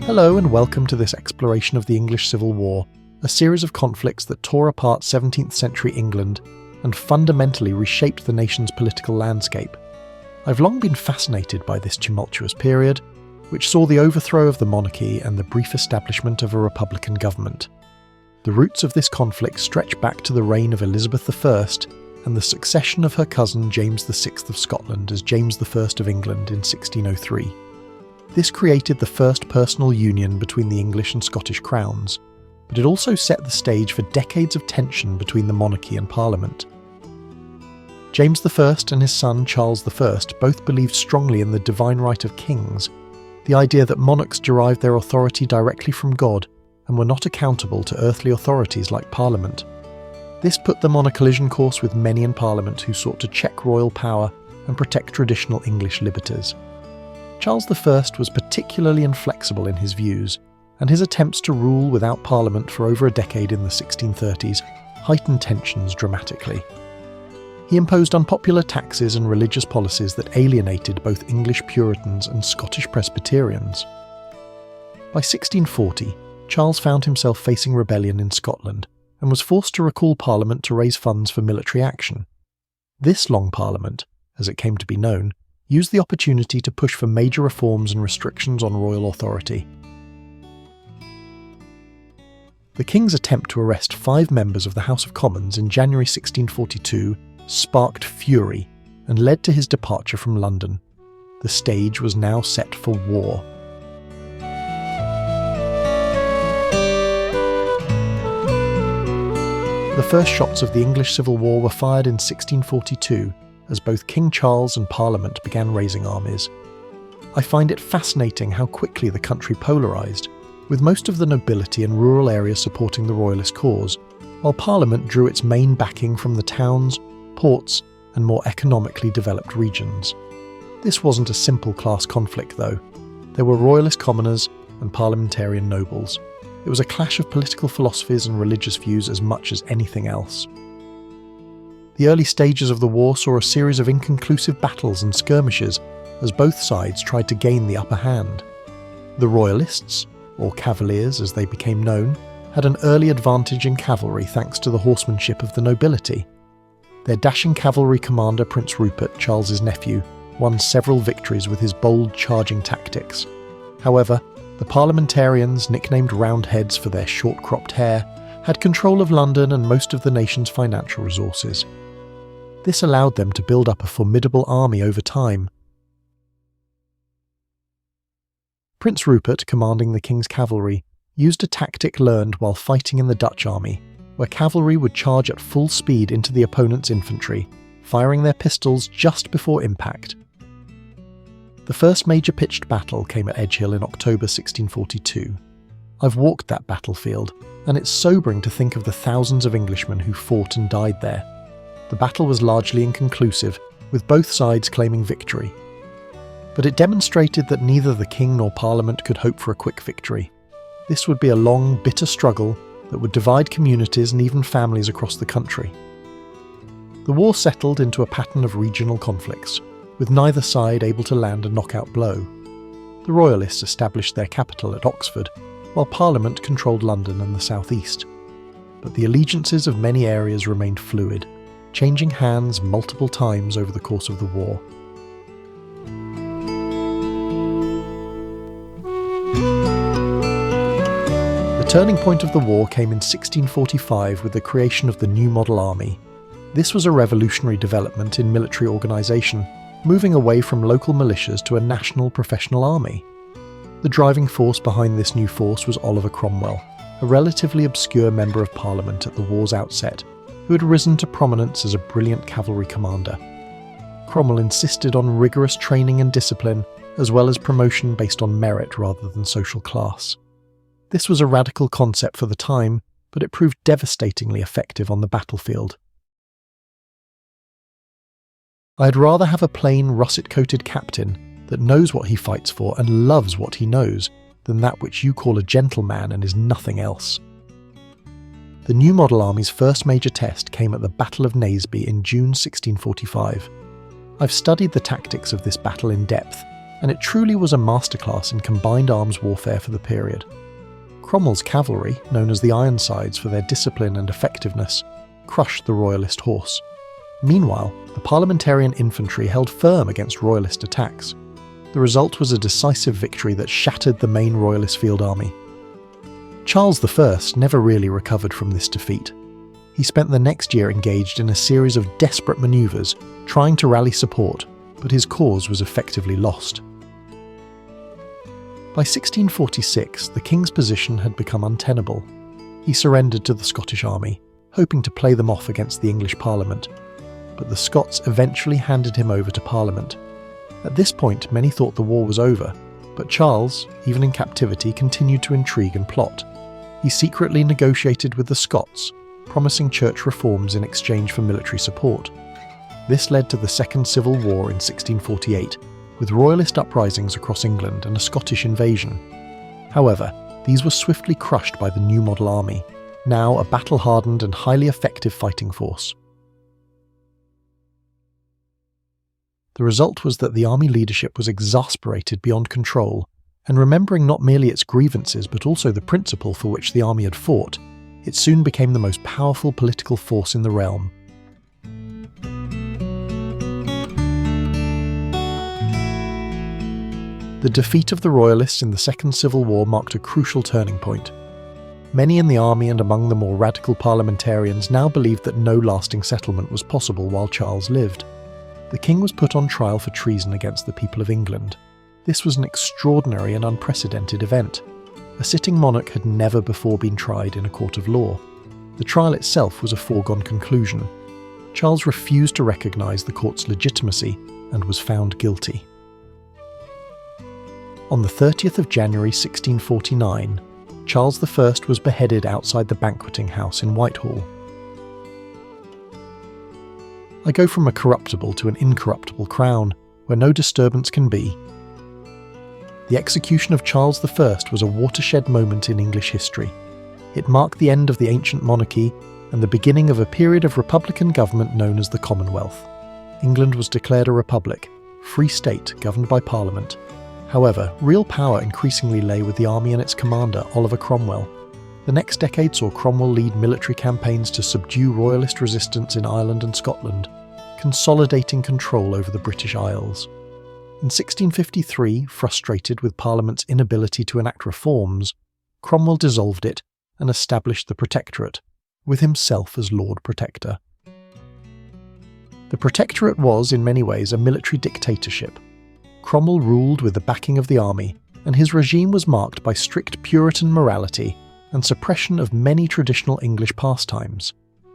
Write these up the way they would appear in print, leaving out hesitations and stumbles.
Hello and welcome to this exploration of the English Civil War, a series of conflicts that tore apart 17th century England and fundamentally reshaped the nation's political landscape. I've long been fascinated by this tumultuous period, which saw the overthrow of the monarchy and the brief establishment of a republican government. The roots of this conflict stretch back to the reign of Elizabeth I and the succession of her cousin James VI of Scotland as James I of England in 1603. This created the first personal union between the English and Scottish crowns, but it also set the stage for decades of tension between the monarchy and Parliament. James I and his son Charles I both believed strongly in the divine right of kings, the idea that monarchs derived their authority directly from God and were not accountable to earthly authorities like Parliament. This put them on a collision course with many in Parliament who sought to check royal power and protect traditional English liberties. Charles I was particularly inflexible in his views, and his attempts to rule without Parliament for over a decade in the 1630s heightened tensions dramatically. He imposed unpopular taxes and religious policies that alienated both English Puritans and Scottish Presbyterians. By 1640, Charles found himself facing rebellion in Scotland and was forced to recall Parliament to raise funds for military action. This Long Parliament, as it came to be known, used the opportunity to push for major reforms and restrictions on royal authority. The King's attempt to arrest 5 members of the House of Commons in January 1642 sparked fury and led to his departure from London. The stage was now set for war. The first shots of the English Civil War were fired in 1642 as both King Charles and Parliament began raising armies. I find it fascinating how quickly the country polarised, with most of the nobility and rural areas supporting the royalist cause, while Parliament drew its main backing from the towns, ports, and more economically developed regions. This wasn't a simple class conflict, though. There were royalist commoners and parliamentarian nobles. It was a clash of political philosophies and religious views as much as anything else. The early stages of the war saw a series of inconclusive battles and skirmishes as both sides tried to gain the upper hand. The Royalists, or Cavaliers as they became known, had an early advantage in cavalry thanks to the horsemanship of the nobility. Their dashing cavalry commander Prince Rupert, Charles's nephew, won several victories with his bold charging tactics. However, the parliamentarians, nicknamed Roundheads for their short-cropped hair, had control of London and most of the nation's financial resources. This allowed them to build up a formidable army over time. Prince Rupert, commanding the King's cavalry, used a tactic learned while fighting in the Dutch army, where cavalry would charge at full speed into the opponent's infantry, firing their pistols just before impact. The first major pitched battle came at Edgehill in October 1642. I've walked that battlefield, and it's sobering to think of the thousands of Englishmen who fought and died there. The battle was largely inconclusive, with both sides claiming victory. But it demonstrated that neither the King nor Parliament could hope for a quick victory. This would be a long, bitter struggle that would divide communities and even families across the country. The war settled into a pattern of regional conflicts, with neither side able to land a knockout blow. The Royalists established their capital at Oxford, while Parliament controlled London and the southeast. But the allegiances of many areas remained fluid, changing hands multiple times over the course of the war. The turning point of the war came in 1645 with the creation of the New Model Army. This was a revolutionary development in military organisation, moving away from local militias to a national professional army. The driving force behind this new force was Oliver Cromwell, a relatively obscure member of Parliament at the war's outset, who had risen to prominence as a brilliant cavalry commander. Cromwell insisted on rigorous training and discipline, as well as promotion based on merit rather than social class. This was a radical concept for the time, but it proved devastatingly effective on the battlefield. I'd rather have a plain, russet-coated captain that knows what he fights for and loves what he knows than that which you call a gentleman and is nothing else. The New Model Army's first major test came at the Battle of Naseby in June 1645. I've studied the tactics of this battle in depth, and it truly was a masterclass in combined arms warfare for the period. Cromwell's cavalry, known as the Ironsides for their discipline and effectiveness, crushed the royalist horse. Meanwhile, the parliamentarian infantry held firm against royalist attacks. The result was a decisive victory that shattered the main royalist field army. Charles I never really recovered from this defeat. He spent the next year engaged in a series of desperate manoeuvres, trying to rally support, but his cause was effectively lost. By 1646, the king's position had become untenable. He surrendered to the Scottish army, hoping to play them off against the English Parliament, but the Scots eventually handed him over to Parliament. At this point, many thought the war was over, but Charles, even in captivity, continued to intrigue and plot. He secretly negotiated with the Scots, promising church reforms in exchange for military support. This led to the Second Civil War in 1648, with royalist uprisings across England and a Scottish invasion. However, these were swiftly crushed by the New Model Army, now a battle-hardened and highly effective fighting force. The result was that the army leadership was exasperated beyond control, and remembering not merely its grievances but also the principle for which the army had fought, it soon became the most powerful political force in the realm. The defeat of the Royalists in the Second Civil War marked a crucial turning point. Many in the army and among the more radical parliamentarians now believed that no lasting settlement was possible while Charles lived. The king was put on trial for treason against the people of England. This was an extraordinary and unprecedented event. A sitting monarch had never before been tried in a court of law. The trial itself was a foregone conclusion. Charles refused to recognise the court's legitimacy and was found guilty. On the 30th of January 1649, Charles I was beheaded outside the banqueting house in Whitehall. I go from a corruptible to an incorruptible crown, where no disturbance can be. The execution of Charles I was a watershed moment in English history. It marked the end of the ancient monarchy and the beginning of a period of republican government known as the Commonwealth. England was declared a republic, free state governed by Parliament. However, real power increasingly lay with the army and its commander, Oliver Cromwell. The next decade saw Cromwell lead military campaigns to subdue royalist resistance in Ireland and Scotland, consolidating control over the British Isles. In 1653, frustrated with Parliament's inability to enact reforms, Cromwell dissolved it and established the Protectorate, with himself as Lord Protector. The Protectorate was, in many ways, a military dictatorship. Cromwell ruled with the backing of the army, and his regime was marked by strict Puritan morality and suppression of many traditional English pastimes.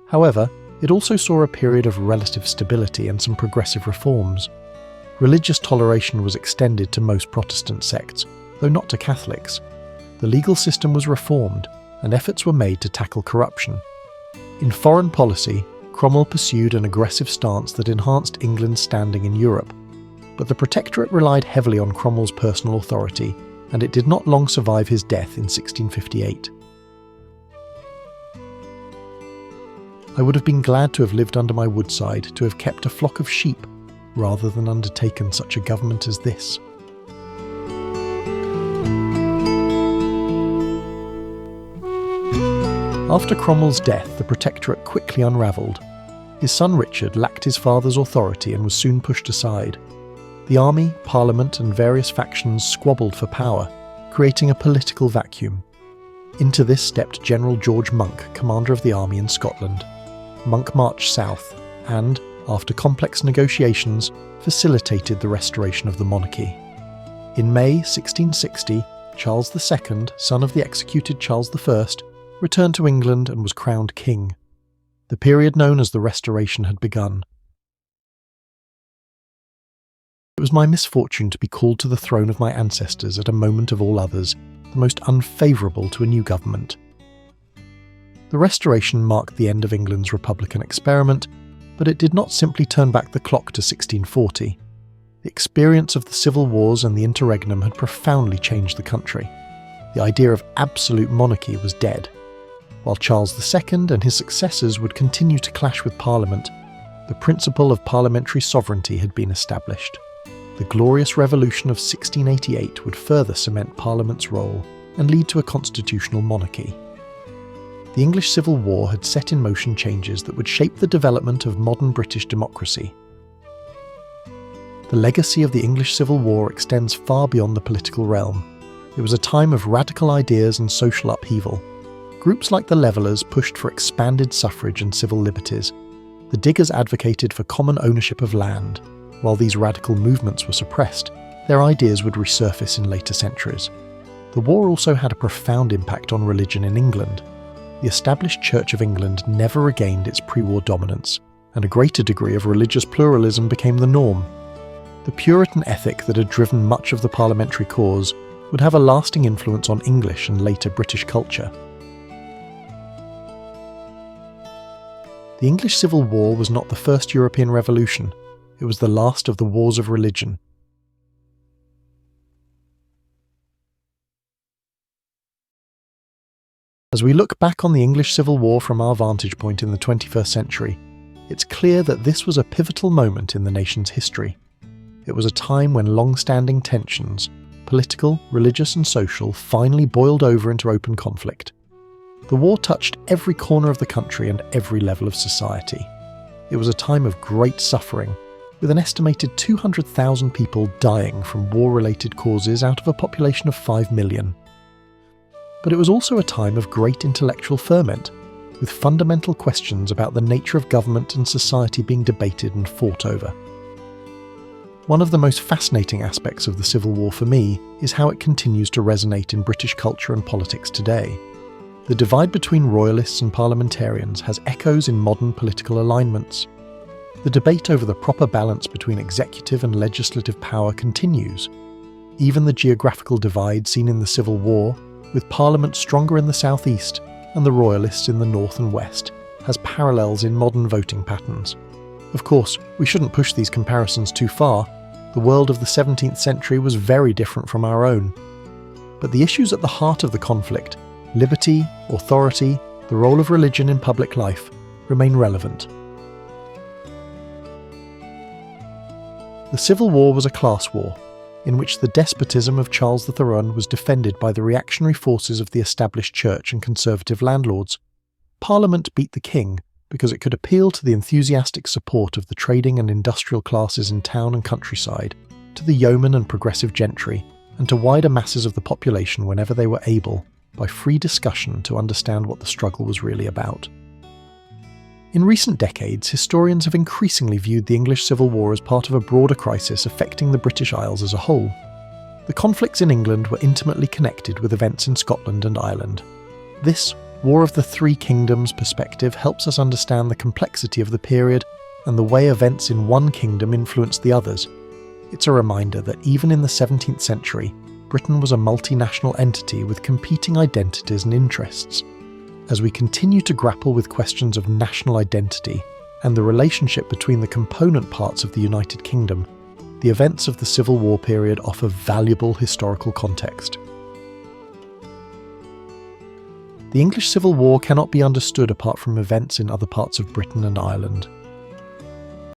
However, it also saw a period of relative stability and some progressive reforms. Religious toleration was extended to most Protestant sects, though not to Catholics. The legal system was reformed, and efforts were made to tackle corruption. In foreign policy, Cromwell pursued an aggressive stance that enhanced England's standing in Europe. But the Protectorate relied heavily on Cromwell's personal authority, and it did not long survive his death in 1658. I would have been glad to have lived under my woodside, to have kept a flock of sheep, rather than undertaken such a government as this. After Cromwell's death, the Protectorate quickly unravelled. His son Richard lacked his father's authority and was soon pushed aside. The army, parliament, and various factions squabbled for power, creating a political vacuum. Into this stepped General George Monk, commander of the army in Scotland. Monk marched south and, after complex negotiations, facilitated the restoration of the monarchy. In May 1660, Charles II, son of the executed Charles I, returned to England and was crowned king. The period known as the Restoration had begun. It was my misfortune to be called to the throne of my ancestors at a moment of all others, the most unfavourable to a new government. The Restoration marked the end of England's republican experiment, but it did not simply turn back the clock to 1640. The experience of the civil wars and the interregnum had profoundly changed the country. The idea of absolute monarchy was dead. While Charles II and his successors would continue to clash with Parliament, the principle of parliamentary sovereignty had been established. the Glorious Revolution of 1688 would further cement Parliament's role and lead to a constitutional monarchy. The English Civil War had set in motion changes that would shape the development of modern British democracy. The legacy of the English Civil War extends far beyond the political realm. It was a time of radical ideas and social upheaval. Groups like the Levellers pushed for expanded suffrage and civil liberties. The Diggers advocated for common ownership of land. While these radical movements were suppressed, their ideas would resurface in later centuries. The war also had a profound impact on religion in England. The established Church of England never regained its pre-war dominance, and a greater degree of religious pluralism became the norm. The Puritan ethic that had driven much of the parliamentary cause would have a lasting influence on English and later British culture. The English Civil War was not the first European revolution, it was the last of the wars of religion. As we look back on the English Civil War from our vantage point in the 21st century, it's clear that this was a pivotal moment in the nation's history. It was a time when long-standing tensions, political, religious and social, finally boiled over into open conflict. The war touched every corner of the country and every level of society. It was a time of great suffering, with an estimated 200,000 people dying from war-related causes out of a population of 5 million. But it was also a time of great intellectual ferment, with fundamental questions about the nature of government and society being debated and fought over. One of the most fascinating aspects of the Civil War for me is how it continues to resonate in British culture and politics today. The divide between royalists and parliamentarians has echoes in modern political alignments. The debate over the proper balance between executive and legislative power continues. Even the geographical divide seen in the Civil War, with Parliament stronger in the southeast and the royalists in the north and west, has parallels in modern voting patterns. Of course, we shouldn't push these comparisons too far. The world of the 17th century was very different from our own. But the issues at the heart of the conflict, liberty, authority, the role of religion in public life, remain relevant. The Civil War was a class war, in which the despotism of Charles the Tyrant was defended by the reactionary forces of the established church and conservative landlords. Parliament beat the king because it could appeal to the enthusiastic support of the trading and industrial classes in town and countryside, to the yeomen and progressive gentry, and to wider masses of the population whenever they were able, by free discussion to understand what the struggle was really about. In recent decades, historians have increasingly viewed the English Civil War as part of a broader crisis affecting the British Isles as a whole. The conflicts in England were intimately connected with events in Scotland and Ireland. This War of the Three Kingdoms perspective helps us understand the complexity of the period and the way events in one kingdom influenced the others. It's a reminder that even in the 17th century, Britain was a multinational entity with competing identities and interests. As we continue to grapple with questions of national identity and the relationship between the component parts of the United Kingdom, the events of the Civil War period offer valuable historical context. The English Civil War cannot be understood apart from events in other parts of Britain and Ireland.